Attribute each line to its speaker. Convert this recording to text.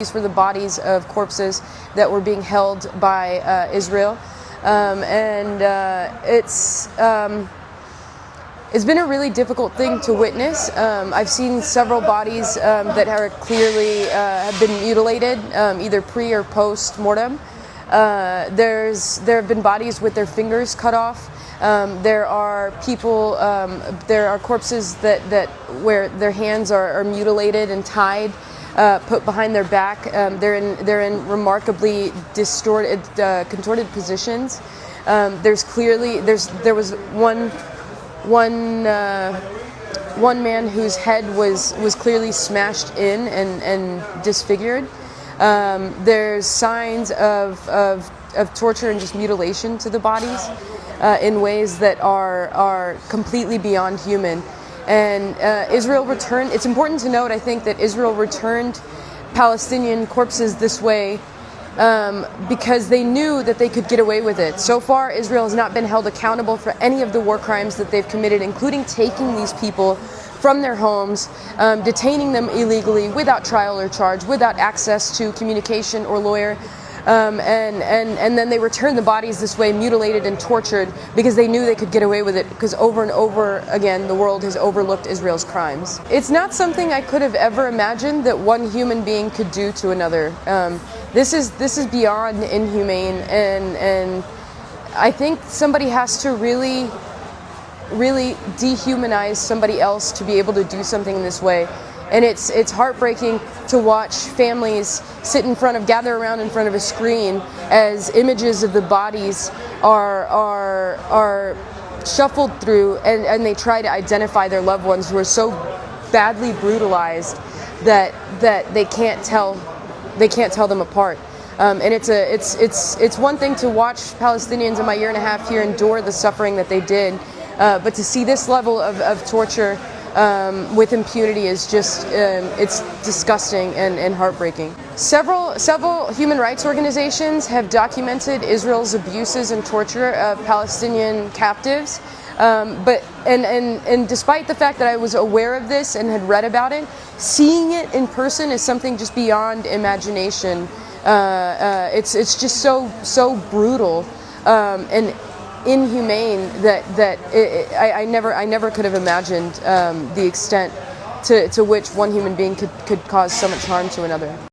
Speaker 1: for the bodies of corpses that were being held by Israel. It's been a really difficult thing to witness. I've seen several bodies that are clearly have been mutilated, either pre or post mortem. There have been bodies with their fingers cut off. There are people. There are corpses that where their hands are mutilated and tied, put behind their back. They're in remarkably distorted, contorted positions. There was one man whose head was clearly smashed in and disfigured. There's signs of torture and just mutilation to the bodies in ways that are completely beyond human. And Israel returned. It's important to note, I think, that Israel returned Palestinian corpses this way because they knew that they could get away with it. So far, Israel has not been held accountable for any of the war crimes that they've committed, including taking these people from their homes, detaining them illegally without trial or charge, without access to communication or lawyer. And then they returned the bodies this way, mutilated and tortured, because they knew they could get away with it, because over and over again the world has overlooked Israel's crimes. It's not something I could have ever imagined that one human being could do to another. This is beyond inhumane, and I think somebody has to really dehumanize somebody else to be able to do something in this way. And it's heartbreaking to watch families gather around in front of a screen as images of the bodies are shuffled through, and they try to identify their loved ones who are so badly brutalized that they can't tell them apart. And it's one thing to watch Palestinians in my year and a half here endure the suffering that they did, but to see this level of torture with impunity is just it's disgusting and heartbreaking. Several human rights organizations have documented Israel's abuses and torture of Palestinian captives, but despite the fact that I was aware of this and had read about it, seeing it in person is something just beyond imagination. It's just so brutal and inhumane that I never could have imagined the extent to which one human being could cause so much harm to another.